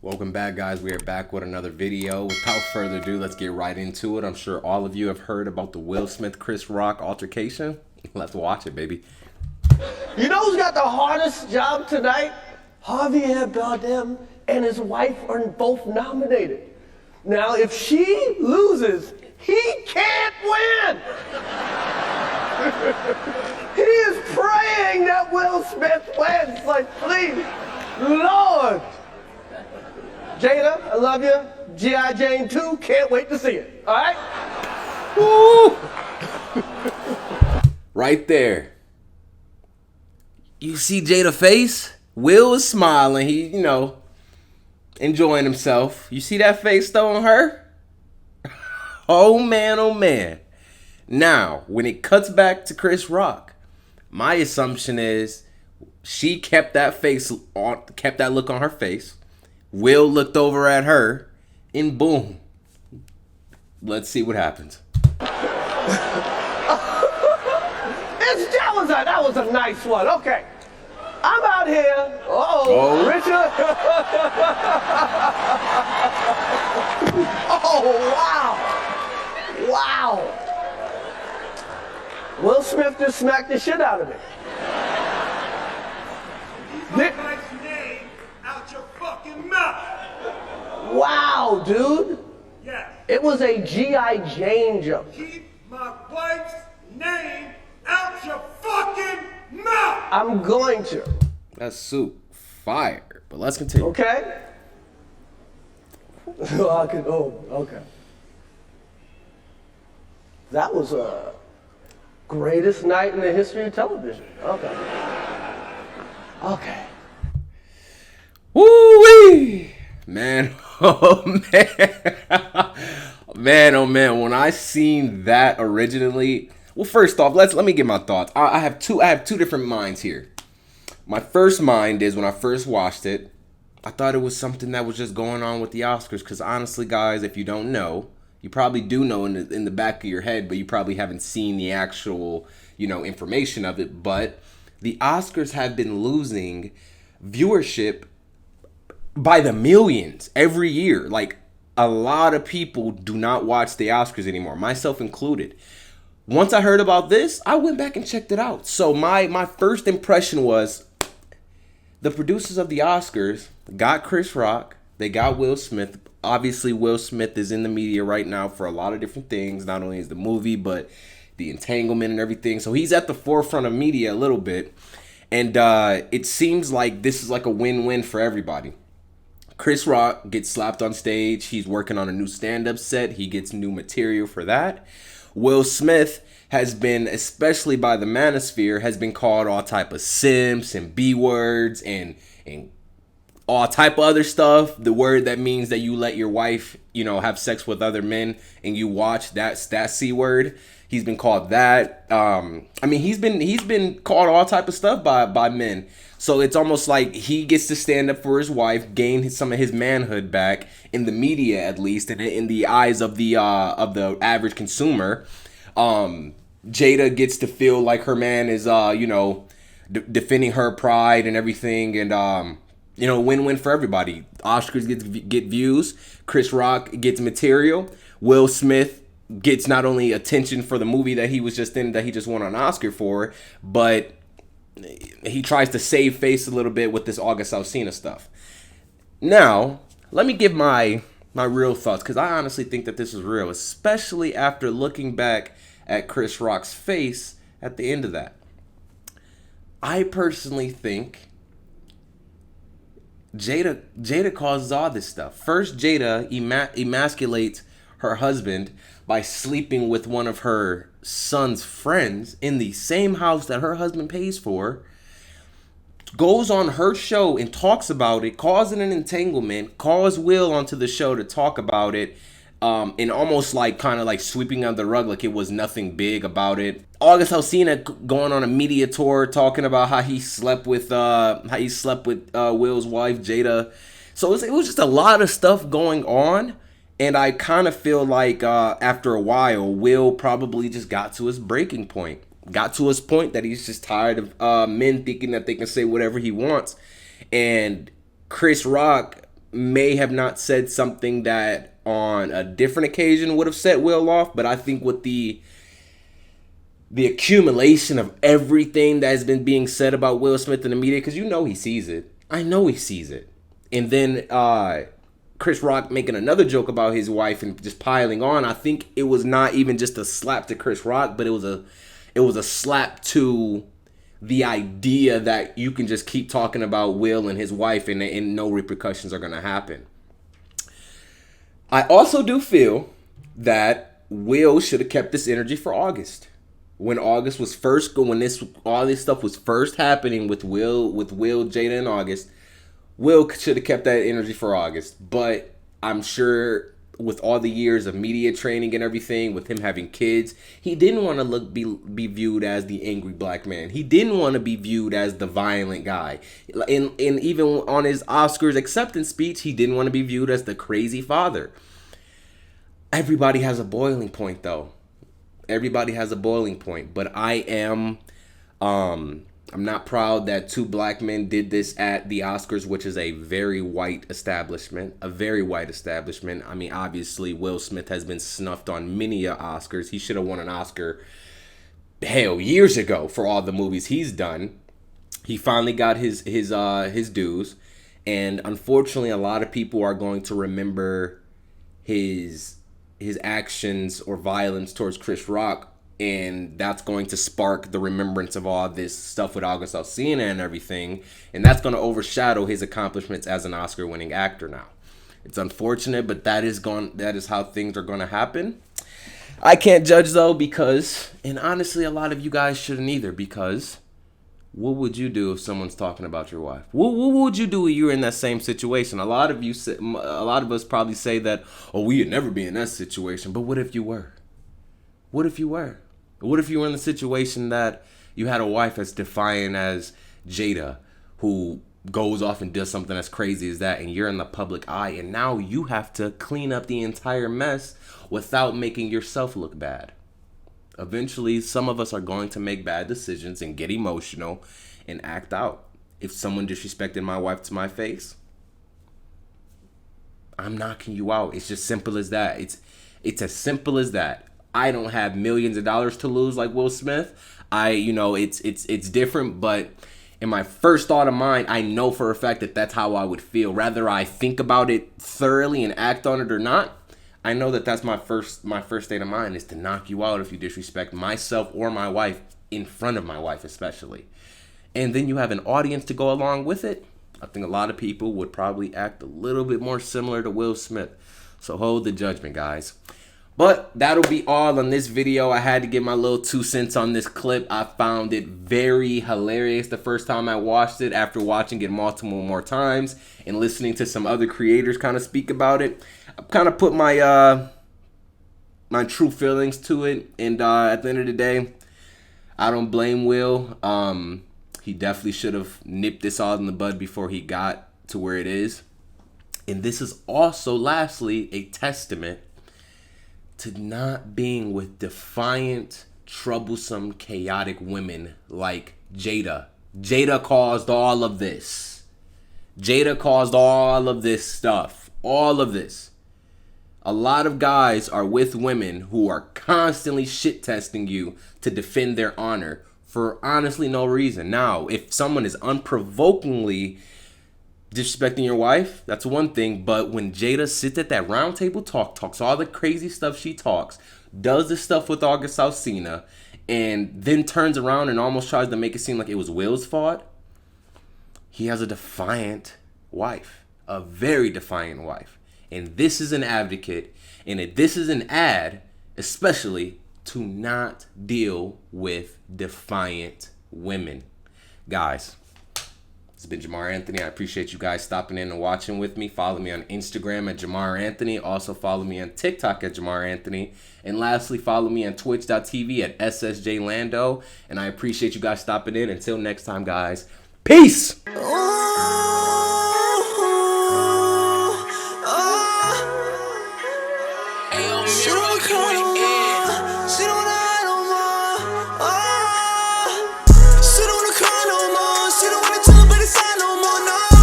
Welcome back, guys. We are back with another video. Without further ado, let's get right into it. I'm sure all of you have heard about the Will Smith Chris Rock altercation. Let's watch it, baby. You know who's got the hardest job tonight? Javier Bardem and his wife are both nominated. Now, if she loses, he can't win. He is praying that Will Smith wins. Like, please, Lord. Jada, I love you. G.I. Jane 2, can't wait to see it. All right? Woo! Right there. You see Jada's face? Will is smiling. He, enjoying himself. You see that face though on her? Oh man, oh man. Now, when it cuts back to Chris Rock, my assumption is she kept that look on her face. Will looked over at her, and boom. Let's see what happens. That was a nice one. Okay. I'm out here. Oh. Richard. Oh, wow. Wow. Will Smith just smacked the shit out of me. Keep my wife's name out your fucking mouth. Wow, dude. Yes. It was a G.I. Jane jump. Keep my wife's name out your fucking mouth. I'm going to. That's soup. Fire. But let's continue. Okay? Okay. That was a greatest night in the history of television. Okay. Okay. Woo-wee! Man, oh man. Man, oh man. When I seen that originally, well, first off, let me get my thoughts. I have two different minds here. My first mind is when I first watched it, I thought it was something that was just going on with the Oscars. Because honestly, guys, if you don't know, you probably do know in the back of your head, but you probably haven't seen the actual, information of it. But the Oscars have been losing viewership by the millions every year. Like, a lot of people do not watch the Oscars anymore, myself included. Once I heard about this, I went back and checked it out. So my first impression was the producers of the Oscars got Chris Rock. They got Will Smith. Obviously, Will Smith is in the media right now for a lot of different things. Not only is the movie, but the entanglement and everything. So he's at the forefront of media a little bit. And it seems like this is like a win-win for everybody. Chris Rock gets slapped on stage. He's working on a new stand-up set. He gets new material for that. Will Smith has been, especially by the manosphere, has been called all type of simps and B-words and all type of other stuff. The word that means that you let your wife, have sex with other men and you watch, that's that C word. He's been called that. He's been called all type of stuff by men. So it's almost like he gets to stand up for his wife, gain some of his manhood back in the media, at least, and in the eyes of the average consumer. Jada gets to feel like her man is, defending her pride and everything, and win-win for everybody. Oscars get views. Chris Rock gets material. Will Smith gets not only attention for the movie that he was just in, that he just won an Oscar for, but he tries to save face a little bit with this August Alsina stuff. Now, let me give my real thoughts, because I honestly think that this is real, especially after looking back at Chris Rock's face at the end of that. I personally think Jada causes all this stuff. First, Jada emasculates her husband by sleeping with one of her son's friends in the same house that her husband pays for, goes on her show and talks about it, causing an entanglement, calls Will onto the show to talk about it, and almost kind of sweeping under the rug like it was nothing big about it. August Alsina going on a media tour talking about how he slept with Will's wife Jada. So it was just a lot of stuff going on. And I kind of feel like after a while, Will probably just got to his breaking point. Got to his point that he's just tired of men thinking that they can say whatever he wants. And Chris Rock may have not said something that on a different occasion would have set Will off, but I think with the accumulation of everything that has been being said about Will Smith in the media, because he sees it. I know he sees it. And then Chris Rock making another joke about his wife and just piling on. I think it was not even just a slap to Chris Rock, but it was a slap to the idea that you can just keep talking about Will and his wife and no repercussions are going to happen. I also do feel that Will should have kept this energy for August. When August was first going, all this stuff was first happening with Will, Jada, and August, Will should have kept that energy for August. But I'm sure with all the years of media training and everything, with him having kids, he didn't want to be viewed as the angry black man. He didn't want to be viewed as the violent guy. And even on his Oscars acceptance speech, he didn't want to be viewed as the crazy father. Everybody has a boiling point, though. Everybody has a boiling point, but I'm not proud that two black men did this at the Oscars, which is a very white establishment. I mean, obviously, Will Smith has been snuffed on many Oscars. He should have won an Oscar, years ago for all the movies he's done. He finally got his dues, and unfortunately, a lot of people are going to remember his actions or violence towards Chris Rock, and that's going to spark the remembrance of all this stuff with August Alsina and everything, and that's going to overshadow his accomplishments as an Oscar-winning actor now. It's unfortunate, but that is how things are going to happen. I can't judge, though, because, and honestly, a lot of you guys shouldn't either, because what would you do if someone's talking about your wife? What would you do if you were in that same situation? A lot of us probably say that, oh, we would never be in that situation. But what if you were? What if you were? What if you were in the situation that you had a wife as defiant as Jada, who goes off and does something as crazy as that, and you're in the public eye, and now you have to clean up the entire mess without making yourself look bad? Eventually, some of us are going to make bad decisions and get emotional and act out. If someone disrespected my wife to my face, I'm knocking you out. It's just simple as that. It's as simple as that. I don't have millions of dollars to lose like Will Smith. It's different, but in my first thought of mine, I know for a fact that that's how I would feel. Whether I think about it thoroughly and act on it or not, I know that that's my first state of mind is to knock you out if you disrespect myself or my wife in front of my wife especially. And then you have an audience to go along with it. I think a lot of people would probably act a little bit more similar to Will Smith. So hold the judgment, guys. But that'll be all on this video. I had to give my little 2 cents on this clip. I found it very hilarious the first time I watched it, after watching it multiple more times and listening to some other creators kind of speak about it. I kind of put my my true feelings to it, and at the end of the day, I don't blame Will. He definitely should have nipped this all in the bud before he got to where it is. And this is also, lastly, a testament to not being with defiant, troublesome, chaotic women like Jada. Jada caused all of this. Jada caused all of this stuff. All of this. A lot of guys are with women who are constantly shit testing you to defend their honor for honestly no reason. Now, if someone is unprovokingly disrespecting your wife, that's one thing. But when Jada sits at that round table, talks all the crazy stuff she talks, does this stuff with August Alsina, and then turns around and almost tries to make it seem like it was Will's fault, he has a defiant wife, a very defiant wife. And this is an advocate, and this is an ad, especially to not deal with defiant women. Guys, this has been Jamar Anthony. I appreciate you guys stopping in and watching with me. Follow me on Instagram at Jamar Anthony. Also follow me on TikTok at Jamar Anthony. And lastly, follow me on twitch.tv at SSJ Lando. And I appreciate you guys stopping in. Until next time, guys. Peace!